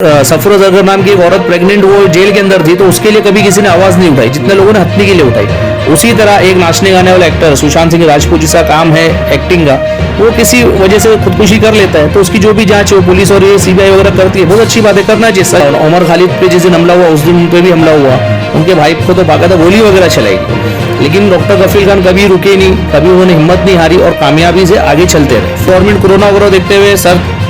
सफर जरगर नाम की एक औरत प्रेग्नेंट, वो जेल के अंदर थी, तो उसके लिए कभी किसी ने आवाज नहीं उठाई, जितने लोगों ने हथनी के लिए उठाई। उसी तरह एक नाचने गाने वाला एक्टर सुशांत सिंह राजपूत, जिसका काम है एक्टिंग का, वो किसी वजह से खुदकुशी कर लेता है, तो उसकी जो भी जांच है वो पुलिस और ये सीबीआई वगैरह करती है। बहुत अच्छी बात है, करना चाहिए सर। उमर खालिद पे जिस दिन हमला हुआ उस दिन उन पे भी हमला हुआ, उनके भाई को तो बाकायदा गोली वगैरह चलाई, लेकिन डॉक्टर कफील खान कभी रुके नहीं, कभी उन्होंने हिम्मत नहीं हारी और कामयाबी से आगे चलते रहे। गवर्नमेंट कोरोना वगैरह देखते हुए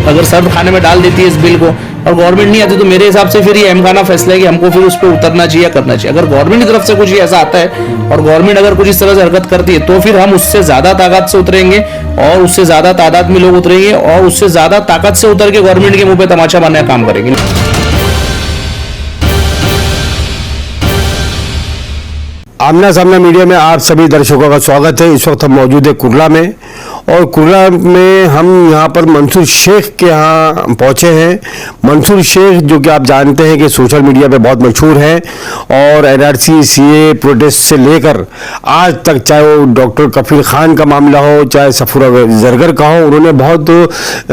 अगर सर्द खाने में डाल देती है इस बिल को और गवर्नमेंट नहीं आती, तो मेरे हिसाब से फिर ये अहमखाना फैसला है कि हमको फिर उस पर उतरना चाहिए, करना चाहिए। अगर गवर्नमेंट की तरफ से कुछ ऐसा आता है और गवर्नमेंट अगर कुछ इस तरह से हरकत करती है, तो फिर हम उससे ज्यादा ताकत से उतरेंगे और उससे ज्यादा तादाद में लोग उतरेंगे और उससे ज्यादा ताकत से उतर के गवर्नमेंट के मुंह पे तमाचा मारने का काम करेंगे। आमना सामना मीडिया में आप सभी दर्शकों का स्वागत है। इस वक्त हम मौजूद है कुर्ला में, और कुर्ला में हम यहाँ पर मंसूर शेख के यहाँ पहुँचे हैं। मंसूर शेख जो कि आप जानते हैं कि सोशल मीडिया पे बहुत मशहूर हैं और एनआरसी सीए प्रोटेस्ट से लेकर आज तक, चाहे वो डॉक्टर कफील खान का मामला हो, चाहे सफूरा जरगर का हो, उन्होंने बहुत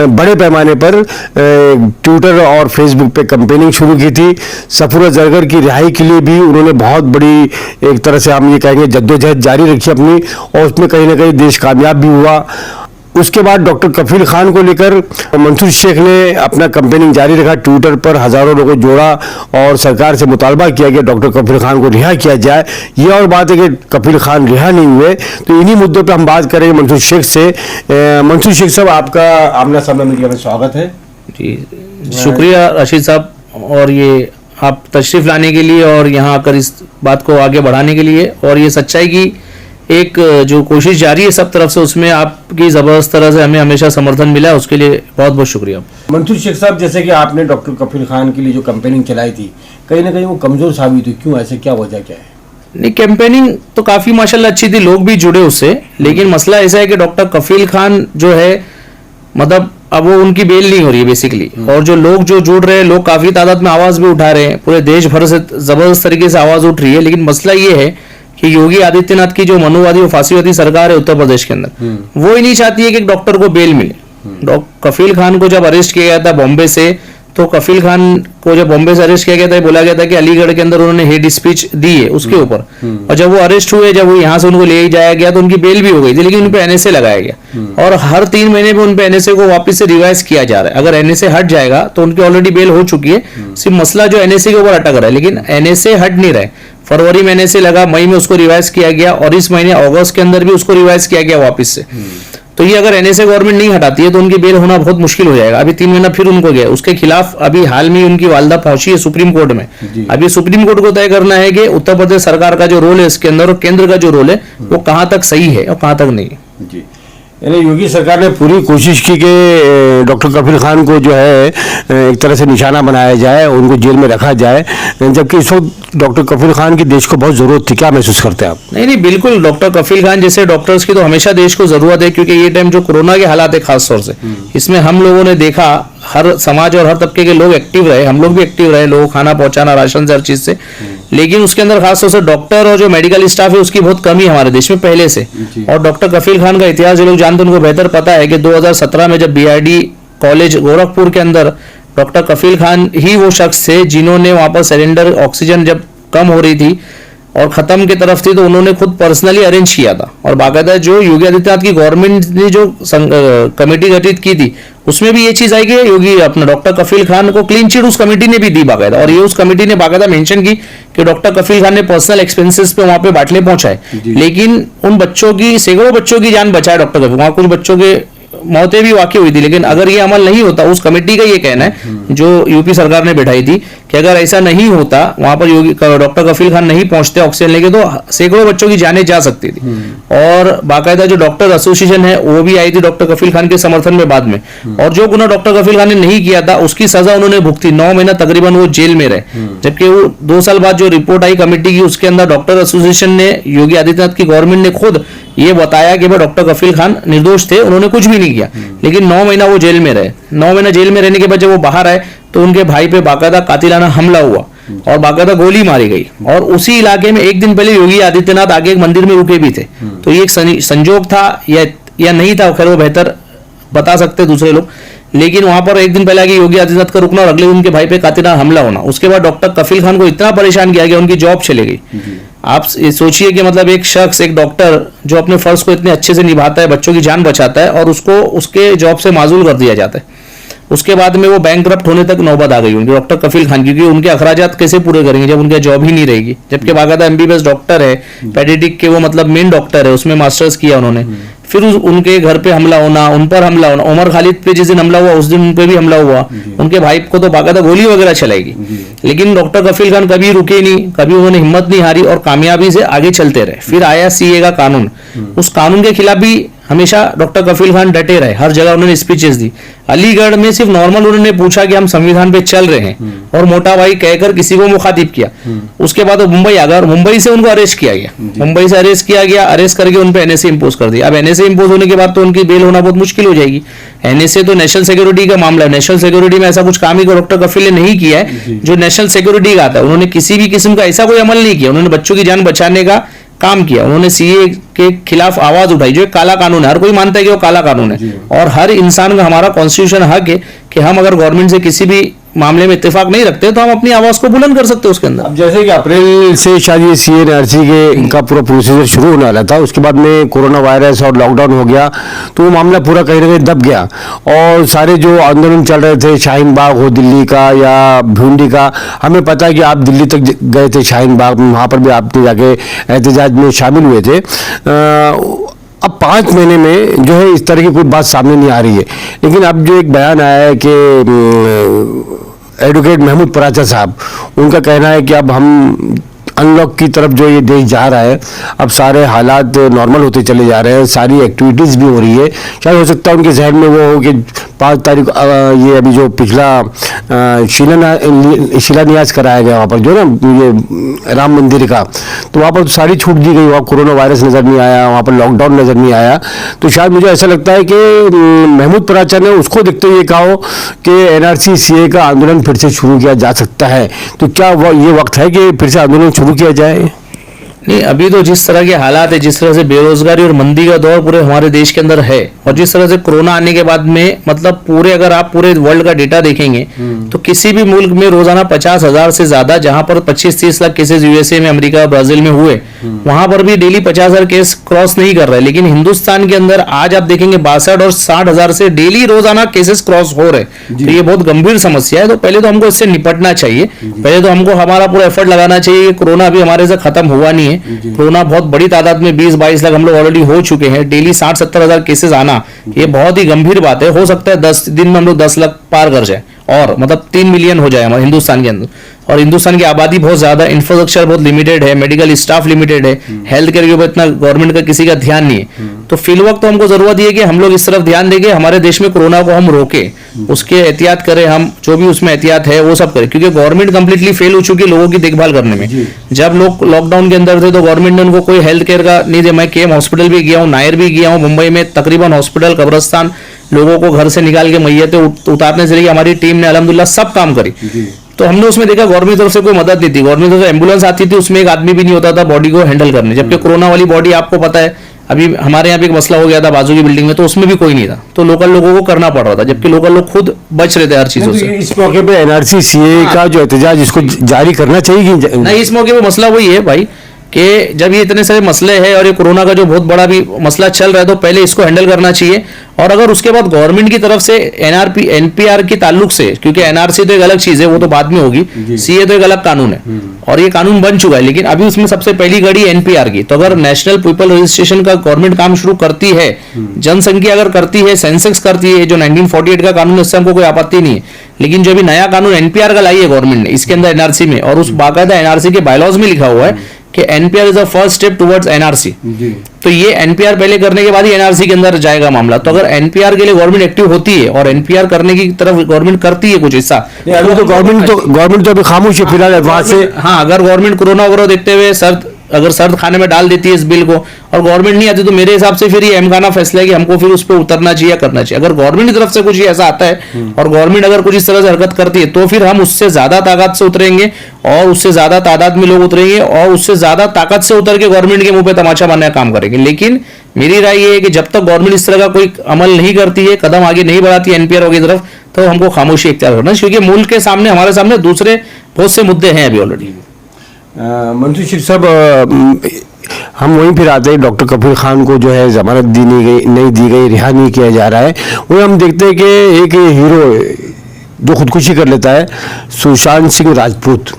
बड़े पैमाने पर ट्विटर और फेसबुक पे कैंपेनिंग शुरू की थी। सफूरा जरगर की रिहाई के लिए भी उन्होंने बहुत बड़ी, एक तरह से हम ये कहेंगे, जद्दोजहद जारी रखी अपनी, और उसमें कहीं ना कहीं देश कामयाब भी हुआ। उसके बाद डॉक्टर कफील खान को लेकर मंसूर शेख ने अपना कैंपेनिंग जारी रखा, ट्विटर पर हजारों लोगों को जोड़ा और सरकार से मुतालबा किया कि डॉक्टर कफील खान को रिहा किया जाए। ये और बात है कि कफील खान रिहा नहीं हुए, तो इन्हीं मुद्दों पर हम बात करेंगे मंसूर शेख से। मंसूर शेख साहब, आपका आमना सामना मीडिया में स्वागत है। जी शुक्रिया रशीद साहब, और ये आप तशरीफ लाने के लिए और यहाँ आकर इस बात को आगे बढ़ाने के लिए, और ये सच्चाई की एक जो कोशिश जारी है सब तरफ से, उसमें आपकी जबरदस्त तरह से हमें हमेशा समर्थन मिला है, उसके लिए बहुत बहुत शुक्रिया। मंसूर शेख साहब, जैसे कि आपने डॉक्टर कफील खान के लिए जो कैंपेनिंग चलाई थी, कहीं ना कहीं वो कमजोर साबित हुई, क्यों ऐसे, क्या वजह क्या है? नहीं, कैंपेनिंग तो काफी माशाल्लाह अच्छी थी, लोग भी जुड़े उससे, लेकिन मसला ऐसा है कि डॉक्टर कफील खान जो है, मतलब अब वो उनकी बेल नहीं हो रही है बेसिकली, और जो लोग जो जुड़ रहे हैं, लोग काफी तादाद में आवाज भी उठा रहे हैं, पूरे देश भर से जबरदस्त तरीके से आवाज उठ रही है। लेकिन मसला ये है कि योगी आदित्यनाथ की जो मनुवादी और फांसीवादी सरकार है उत्तर प्रदेश के अंदर, वो ही नहीं चाहती है कि एक डॉक्टर को बेल मिले। डॉक्टर कफील खान को जब अरेस्ट किया गया था बॉम्बे से, तो कफील खान को जब बॉम्बे से अरेस्ट किया गया था, बोला गया था कि अलीगढ़ के अंदर उन्होंने हेट स्पीच दी है उसके ऊपर, और जब वो अरेस्ट हुए, जब वो यहाँ से उनको ले जाया गया तो उनकी बेल भी हो गई थी, लेकिन उन पे एनएसए लगाया गया और हर 3 महीने में उन पे एनएसए को वापस से रिवाइज किया जा रहा है। अगर एनएसए हट जाएगा तो उनकी ऑलरेडी बेल हो चुकी है, सिर्फ मसला जो एनएसए के ऊपर अटक रहा है, लेकिन एनएसए हट नहीं रहे। फरवरी में एनएसए लगा, मई में उसको रिवाइज किया गया और इस महीने अगस्त के अंदर भी उसको रिवाइज किया गया वापस से। तो ये अगर एनएसए गवर्नमेंट नहीं हटाती है तो उनकी बेल होना बहुत मुश्किल हो जाएगा। अभी 3 महीना फिर उनको गया, उसके खिलाफ अभी हाल में उनकी वालदा पहुंची है सुप्रीम कोर्ट में। अभी सुप्रीम कोर्ट को तय करना है कि उत्तर प्रदेश सरकार का जो रोल है इसके अंदर और केंद्र का जो रोल है वो कहां तक सही है और कहां तक नहीं है। यानी योगी सरकार ने पूरी कोशिश की कि डॉक्टर कफील खान को जो है एक तरह से निशाना बनाया जाए, उनको जेल में रखा जाए, जबकि इस वक्त डॉक्टर कफील खान की देश को बहुत जरूरत थी। क्या महसूस करते हैं आप? नहीं, बिल्कुल, डॉक्टर कफील खान जैसे डॉक्टर्स की तो हमेशा देश को जरूरत है, क्योंकि ये टाइम जो कोरोना के हालात है खास तौर से, इसमें हम लोगों ने देखा हर समाज और हर तब्के के लोग एक्टिव रहे, हम लोग भी एक्टिव रहे, लोगों को खाना पहुंचाना, राशन से, हर चीज से, लेकिन उसके अंदर खासतौर से डॉक्टर और जो मेडिकल स्टाफ है उसकी बहुत कमी है हमारे देश में पहले से। और डॉक्टर कफील खान का इतिहास जो लोग जानते हैं उनको बेहतर पता है कि 2017 में जब बीआरडी कॉलेज गोरखपुर के अंदर डॉक्टर कफील खान ही वो शख्स थे जिन्होंने वहां पर सिलेंडर ऑक्सीजन जब कम हो रही थी और खत्म की तरफ थी, तो उन्होंने खुद पर्सनली अरेंज किया था। और बाकायदा जो योगी आदित्यनाथ की गवर्नमेंट ने जो कमेटी गठित की थी उसमें भी ये चीज आई कि योगी अपना डॉक्टर कफील खान को क्लीन चिट उस कमेटी ने भी दी बाकायदा, और ये उस कमेटी ने बाकायदा मेंशन की कि डॉक्टर कफील खान ने पर्सनल एक्सपेंसेस पे वहां पे बाटले पहुंचाए, लेकिन उन बच्चों की, सैकड़ों बच्चों की जान बचाए डॉक्टर कफील। वहां कुछ बच्चों के मौतें भी वाकई हुई थी, लेकिन अगर ये अमल नहीं होता, उस कमेटी का ये कहना है जो यूपी सरकार ने बैठाई थी कि अगर ऐसा नहीं होता, वहां पर योगी डॉक्टर कफील खान नहीं पहुंचते ऑक्सीजन लेके, तो सैकड़ों बच्चों की जानें जा सकती थी। और बाकायदा जो डॉक्टर एसोसिएशन है वो भी आई थी डॉक्टर कफील खान के समर्थन में बाद में, और जो गुना डॉक्टर कफील खान ने नहीं किया था उसकी सजा उन्होंने भुगती, 9 महीना तकरीबन वो जेल में रहे। जबकि वो 2 साल बाद जो रिपोर्ट आई कमेटी की, उसके अंदर डॉक्टर एसोसिएशन ने, योगी आदित्यनाथ की गवर्नमेंट ने खुद ये बताया कि भाई डॉक्टर कफील खान निर्दोष थे, उन्होंने कुछ भी नहीं किया, लेकिन 9 महीना वो जेल में रहे। 9 महीना जेल में रहने के बाद जब वो बाहर आए तो उनके भाई पे बाकायदा कातिलाना हमला हुआ और बाकायदा गोली मारी गई, और उसी इलाके में एक दिन पहले योगी आदित्यनाथ आगे एक मंदिर में रुके भी थे। तो ये एक संजोग था या नहीं था, खैर वो बेहतर बता सकते दूसरे लोग, लेकिन वहां पर एक दिन पहले आगे योगी आदित्यनाथ का रुकना और अगले दिन उनके भाई पे कातिलाना हमला होना, उसके बाद डॉक्टर कफील खान को इतना परेशान किया गया उनकी जॉब चली गई। आप सोचिए कि मतलब एक शख्स, एक डॉक्टर जो अपने फर्ज को इतने अच्छे से निभाता है, बच्चों की जान बचाता है, और उसको उसके जॉब से माजूल कर दिया जाता है। उसके बाद में वो बैंकरप्ट होने तक नौबत आ गई उनकी, डॉक्टर कफील खान, क्योंकि उनके अखराजात कैसे पूरे करेंगे जब उनका जॉब ही नहीं रहेगी। जबकि बाकायदा एमबीबीएस डॉक्टर है, पेडियाट्रिक के वो मतलब मेन डॉक्टर है, उसमें मास्टर्स किया उन्होंने। फिर उनके घर पे हमला होना, उन पर हमला होना, उमर खालिद पे जिस दिन हमला हुआ उस दिन उन पे भी हमला हुआ, उनके भाई को तो बाकायदा गोली वगैरह चलाएगी। लेकिन डॉक्टर कफील खान कभी रुके नहीं, कभी उन्होंने हिम्मत नहीं हारी और कामयाबी से आगे चलते रहे। फिर आया सीए का कानून, उस कानून के खिलाफ भी हमेशा डॉक्टर कफील खान डटे रहे, हर जगह उन्होंने स्पीचेस दी। अलीगढ़ में सिर्फ नॉर्मल उन्होंने पूछा कि हम संविधान पे चल रहे हैं और मोटा भाई कहकर किसी को मुखातिब किया। उसके बाद वो मुंबई आ गया और मुंबई से उनको अरेस्ट किया गया, मुंबई से अरेस्ट किया गया, अरेस्ट करके उन पे एनएसए इंपोज कर दिया। अब एनएसए इंपोज होने के बाद तो उनकी बेल होना बहुत मुश्किल हो जाएगी। एनएसए तो नेशनल सिक्योरिटी का मामला है, नेशनल सिक्योरिटी में ऐसा कुछ काम ही डॉक्टर कफील ने नहीं किया है जो नेशनल सिक्योरिटी का आता है। उन्होंने किसी भी किस्म का ऐसा कोई अमल नहीं किया, उन्होंने बच्चों की जान बचाने का काम किया। उन्होंने सीए के खिलाफ आवाज उठाई, जो एक काला कानून है, हर कोई मानता है कि वो काला कानून है, और हर इंसान का, हमारा कॉन्स्टिट्यूशन हक है कि हम अगर गवर्नमेंट से किसी भी मामले में इत्तेफाक नहीं रखते तो हम अपनी आवाज को बुलंद कर सकते हैं उसके अंदर। अब जैसे कि अप्रैल से शायद ये सीए एनआरसी के का पूरा प्रोसीजर शुरू होने वाला था, उसके बाद में कोरोना वायरस और लॉकडाउन हो गया, तो वो मामला पूरा कहीं ना कहीं दब गया। और सारे जो आंदोलन चल रहे थे, शाहीन बाग हो दिल्ली का या भिंडी का, हमें पता है कि आप दिल्ली तक गए थे शाहीन बाग में, वहाँ पर भी आपने जाके एहतजाज में शामिल हुए थे। अब 5 महीने में जो है इस तरह की कोई बात सामने नहीं आ रही है, लेकिन अब जो एक बयान आया है कि एडवोकेट महमूद पराचा साहब, उनका कहना है कि अब हम अनलॉक की तरफ जो ये देश जा रहा है, अब सारे हालात नॉर्मल होते चले जा रहे हैं, सारी एक्टिविटीज़ भी हो रही है। शायद हो सकता है उनके जहन में वो हो कि 5 तारीख ये अभी जो पिछला शिलान्यास कराया गया वहाँ पर जो ना ये राम मंदिर का, तो वहाँ पर तो सारी छूट दी गई, वहाँ कोरोना वायरस नज़र नहीं आया, वहाँ पर लॉकडाउन नज़र नहीं आया। तो शायद मुझे ऐसा लगता है कि महमूद पराचा ने उसको देखते हुए कहा हो कि एनआरसी सीए का आंदोलन फिर से शुरू किया जा सकता है। तो क्या ये वक्त है कि फिर से आंदोलन शुरू किया जाए? नहीं, अभी तो जिस तरह के हालात है, जिस तरह से बेरोजगारी और मंदी का दौर पूरे हमारे देश के अंदर है, और जिस तरह से कोरोना आने के बाद में मतलब पूरे, अगर आप पूरे वर्ल्ड का डेटा देखेंगे तो किसी भी मुल्क में रोजाना 50,000 से ज्यादा, जहां पर 25-30 लाख केसेस यूएसए में, अमेरिका, ब्राजील में हुए, वहां पर भी डेली 50,000 केस क्रॉस नहीं कर रहे। लेकिन हिंदुस्तान के अंदर आज आप देखेंगे 62 और 60,000 से डेली रोजाना केसेस क्रॉस हो रहे। तो ये बहुत गंभीर समस्या है। तो पहले तो हमको इससे निपटना चाहिए, पहले तो हमको हमारा पूरा एफर्ट लगाना चाहिए। कोरोना अभी हमारे से खत्म हुआ नहीं है, कोरोना बहुत बड़ी तादाद में 20-22 लाख हम लोग ऑलरेडी हो चुके हैं, डेली 60-70 हजार केसेस आना ये बहुत ही गंभीर बात है। हो सकता है 10 दिन में हम लोग 10 लाख पार कर जाए, और मतलब 3 मिलियन हो जाए हमारे हिंदुस्तान के अंदर। और हिंदुस्तान की आबादी बहुत ज्यादा, इंफ्रास्ट्रक्चर बहुत लिमिटेड है, मेडिकल स्टाफ लिमिटेड है, हेल्थ केयर के ऊपर इतना गवर्नमेंट का किसी का ध्यान नहीं है। तो फिल वक्त तो हमको जरूरत है कि हम लोग इस तरफ ध्यान देंगे, हमारे देश में कोरोना को हम रोके, उसके एहतियात करें, हम जो भी उसमें एहतियात है वो सब करें, क्योंकि गवर्नमेंट कंप्लीटली फेल हो चुकी है लोगों की देखभाल करने में। जब लोग लॉकडाउन के अंदर थे तो गवर्नमेंट ने उनको कोई हेल्थ केयर का नहीं दिया। मैं केएम हॉस्पिटल भी गया हूँ, नायर भी गया हूँ, मुंबई में तकरीबन हॉस्पिटल, कब्रस्तान, लोगों को घर से निकाल के मैयतें उतारने से लेकर हमारी टीम ने अल्हम्दुलिल्लाह सब काम करी। तो हमने उसमें देखा गवर्नमेंट तरफ से कोई मदद नहीं थी। गवर्नमेंट तरफ से एम्बुलेंस आती थी, उसमें एक आदमी भी नहीं होता था बॉडी को हैंडल करने। जबकि कोरोना वाली बॉडी आपको पता है, अभी हमारे यहाँ पे एक मसला हो गया था बाजू की बिल्डिंग में, तो उसमें भी कोई नहीं था, तो लोकल लोगों को करना पड़ रहा था, जबकि लोकल लोग खुद बच रहे थे हर चीजों से। इस मौके पे एनआरसी सीए का जो एहतजाज इसको जारी करना चाहिए कि नहीं? इस मौके पे मसला वही है भाई कि जब ये इतने सारे मसले हैं और ये कोरोना का जो बहुत बड़ा भी मसला चल रहा है, तो पहले इसको हैंडल करना चाहिए। और अगर उसके बाद गवर्नमेंट की तरफ से एनपीआर के ताल्लुक से, क्योंकि एनआरसी तो एक अलग चीज है, वो तो बाद में होगी, सीए तो एक अलग कानून है और ये कानून बन चुका है, लेकिन अभी उसमें सबसे पहली घड़ी एनपीआर की। तो अगर नेशनल पीपल रजिस्ट्रेशन का गवर्नमेंट काम शुरू करती है, जनसंख्या अगर करती है, सेंसेक्स करती है, जो 1948 का कानून, इससे हमको कोई आपत्ति नहीं है। लेकिन जो अभी नया कानून एनपीआर का लाई है गवर्नमेंट ने इसके अंदर एनआरसी में, और उस बाकायदा एनआरसी के बायलॉज में लिखा हुआ है कि NPR is the first step towards NRC. तो ये एनपीआर पहले करने के बाद ही एनआरसी के अंदर जाएगा मामला। तो अगर एनपीआर के लिए गवर्नमेंट एक्टिव होती है और एनपीआर करने की तरफ गवर्नमेंट करती है कुछ हिस्सा, अभी तो गवर्नमेंट तो अभी खामोश है फिलहाल वहां से। हाँ, अगर गवर्नमेंट कोरोना वगैरह देखते हुए सर अगर सर्द खाने में डाल देती है इस बिल को और गवर्नमेंट नहीं आती, तो मेरे हिसाब से फिर ये अहमखाना फैसला है कि हमको फिर उस पर उतरना चाहिए, करना चाहिए। अगर गवर्नमेंट की तरफ से कुछ ऐसा आता है और गवर्नमेंट अगर कुछ इस तरह से हरकत करती है, तो फिर हम उससे ज्यादा ताकत से उतरेंगे और उससे ज्यादा तादाद में लोग उतरेंगे और उससे ज्यादा ताकत से उतर के गवर्नमेंट के मुंह पे तमाचा मारने का काम करेंगे। लेकिन मेरी राय ये है कि जब तक गवर्नमेंट इस तरह का कोई अमल नहीं करती है, कदम आगे नहीं बढ़ाती है एनपीआर की तरफ, तो हमको खामोशी इख्तियार करना, क्योंकि मुल्क के सामने, हमारे सामने दूसरे बहुत से मुद्दे हैं अभी ऑलरेडी। मंत्री शेख साहब, हम वहीं फिर आते हैं, डॉक्टर कफील खान को जो है जमानत नहीं दी गई, रिहा नहीं किया जा रहा है। वही हम देखते हैं कि एक हीरो जो खुदकुशी कर लेता है, सुशांत सिंह राजपूत,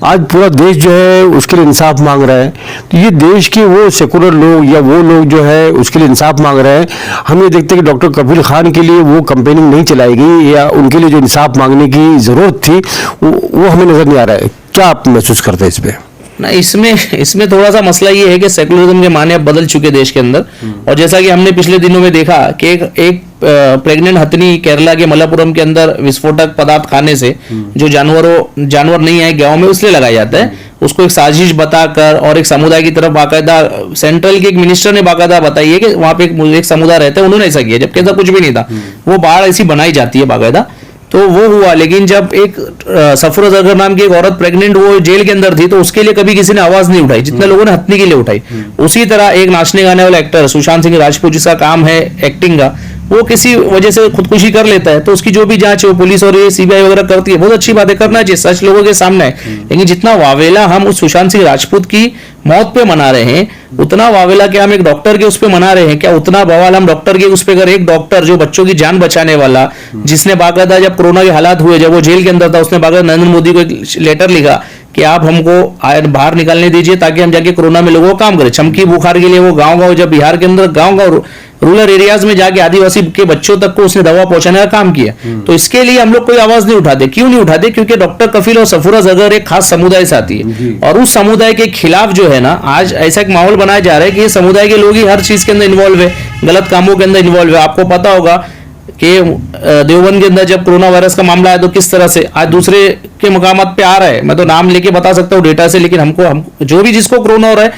आज पूरा देश जो है उसके लिए इंसाफ मांग रहा है। तो ये देश के वो सेकुलर लोग या वो लोग जो है उसके लिए इंसाफ मांग रहे हैं। हम ये देखते हैं कि डॉक्टर कफील खान के लिए वो कैंपेनिंग नहीं चलाई गई या उनके लिए जो इंसाफ मांगने की ज़रूरत थी वो हमें नज़र नहीं आ रहा है। क्या आप महसूस करते हैं इस पर? ना, इसमें थोड़ा सा मसला ये है कि सेकुलरिज्म के माने अब बदल चुके देश के अंदर। और जैसा कि हमने पिछले दिनों में देखा कि एक प्रेग्नेंट हथनी केरला के मलप्पुरम के अंदर विस्फोटक पदार्थ खाने से जो जानवर नहीं आए गांव में, उसलिए लगाया जाता है। उसको एक साजिश बताकर और एक समुदाय की तरफ बाकायदा सेंट्रल के एक मिनिस्टर ने बाकायदा बताई है कि वहां पे एक समुदाय रहता है, उन्होंने ऐसा किया, जबकि ऐसा कुछ भी नहीं था। वो बाढ़ ऐसी बनाई जाती है बाकायदा, तो वो हुआ। लेकिन जब एक सफरोज अगर नाम की एक औरत प्रेग्नेंट, वो जेल के अंदर थी, तो उसके लिए कभी किसी ने आवाज नहीं उठाई जितने लोगों ने हथनी के लिए उठाई। उसी तरह एक नाचने गाने वाला एक्टर सुशांत सिंह राजपूत, जिसका काम है एक्टिंग का, वो किसी वजह से खुदकुशी कर लेता है, तो उसकी जो भी जांच है वो पुलिस और ये सीबीआई वगैरह करती है, बहुत अच्छी बात है, करना चाहिए, सच लोगों के सामने है। लेकिन जितना वावेला हम उस सुशांत सिंह राजपूत की मौत पे मना रहे हैं, उतना वावेला क्या हम एक डॉक्टर के उस पे मना रहे हैं? क्या उतना बवाल हम डॉक्टर के उस पे कर, एक डॉक्टर जो बच्चों की जान बचाने वाला, जिसने बाकायदा जब कोरोना के हालात हुए, जब वो जेल के अंदर था, उसने बाकायदा नरेंद्र मोदी को एक लेटर लिखा कि आप हमको बाहर निकलने दीजिए ताकि हम जाके कोरोना में लोगों को काम करें। चमकी बुखार के लिए वो गांव-गांव, जब बिहार के अंदर गांव-गांव रूरल एरियाज में जाके आदिवासी के बच्चों तक को उसने दवा पहुंचाने का काम किया। तो इसके लिए हम लोग कोई आवाज नहीं उठाते। क्यों नहीं उठाते? क्योंकि डॉक्टर कफील और सफूरा जगर एक खास समुदाय से आती है और उस समुदाय के खिलाफ जो है ना, आज ऐसा एक माहौल बनाया जा रहा है कि ये समुदाय के लोग ही हर चीज के अंदर इन्वॉल्व है, गलत कामों के अंदर इन्वॉल्व है। आपको पता होगा कि देवबंद के अंदर जब कोरोना वायरस का मामला आया, तो किस तरह से आज दूसरे के मकामात पे आ रहा है। मैं तो नाम लेके बता सकता हूँ डेटा से, लेकिन हम जो भी जिसको कोरोना हो रहा है,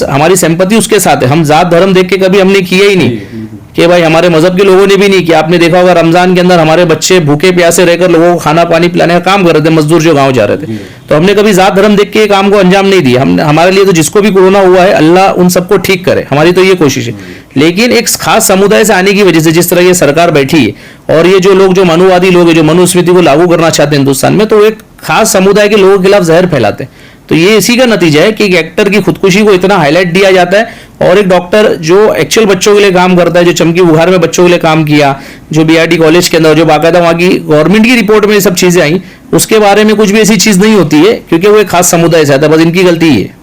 हमारी सिंपैथी उसके साथ है। हम जात धर्म देख के कभी हमने किया ही नहीं कि भाई हमारे मजहब के लोगों ने भी नहीं किया। आपने देखा होगा रमजान के अंदर हमारे बच्चे भूखे प्यासे रहकर लोगों को खाना पानी पिलाने का काम कर रहे थे, मजदूर जो गांव जा रहे थे। तो हमने कभी जात धर्म देख के काम को अंजाम नहीं दिया। हमारे लिए तो जिसको भी कोरोना हुआ है, अल्लाह उन सबको ठीक करे, हमारी तो ये कोशिश है। लेकिन एक खास समुदाय से आने की वजह से जिस तरह ये सरकार बैठी है और ये जो लोग, जो मनुवादी लोग हैं, जो मनुस्मृति को लागू करना चाहते हैं हिंदुस्तान में, तो एक खास समुदाय के लोगों के खिलाफ जहर फैलाते हैं। तो ये इसी का नतीजा है कि एक एक्टर की खुदकुशी को इतना हाईलाइट दिया जाता है और एक डॉक्टर जो एक्चुअल बच्चों के लिए काम करता है, जो चमकी बुखार में बच्चों के लिए काम किया, जो बीआरडी कॉलेज के अंदर जो बाकायदा वहाँ की गवर्नमेंट की रिपोर्ट में ये सब चीजें आई, उसके बारे में कुछ भी ऐसी चीज नहीं होती है, क्योंकि वो एक खास समुदाय से आता है। बस इनकी गलती है।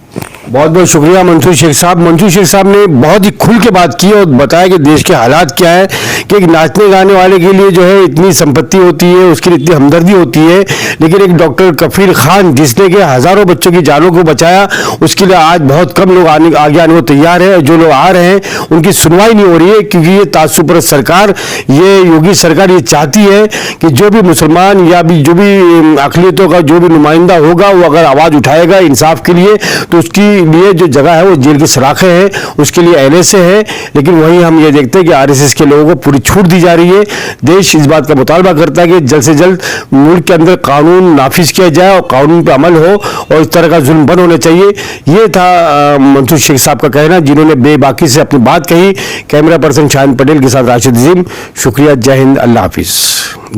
बहुत बहुत शुक्रिया मंसूर शेख साहब। मंसूर शेख साहब ने बहुत ही खुल के बात की और बताया कि देश के हालात क्या है, कि एक नाचने गाने वाले के लिए जो है इतनी संपत्ति होती है, उसके लिए इतनी हमदर्दी होती है, लेकिन एक डॉक्टर कफील खान जिसने कि हजारों बच्चों की जानों को बचाया, उसके लिए आज बहुत कम लोग आगे आने को तैयार है। जो लोग आ रहे हैं उनकी सुनवाई नहीं हो रही है, क्योंकि ये तासुपरस्त सरकार, ये योगी सरकार ये चाहती है कि जो भी मुसलमान या भी जो भी अक़लियतों का जो भी नुमाइंदा होगा, वो अगर आवाज़ उठाएगा इंसाफ के लिए, तो उसकी लिए जो जगह है वो जेल की सलाखें हैं, उसके लिए एनएसए है। लेकिन वहीं हम ये देखते हैं कि आरएसएस के लोगों को पूरी छूट दी जा रही है। देश इस बात का मुतालबा करता है कि जल्द से जल्द मुल्क के अंदर कानून नाफिज किया जाए और कानून पर अमल हो और इस तरह का जुल्म बंद होना चाहिए। ये था मंसूर शेख साहब का कहना, जिन्होंने बेबाकी से अपनी बात कही। कैमरा पर्सन शाहिन पटेल के साथ राशिद अजीम, शुक्रिया, जय हिंद, अल्लाह हाफिज,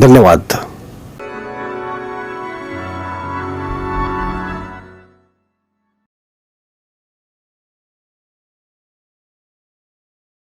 धन्यवाद।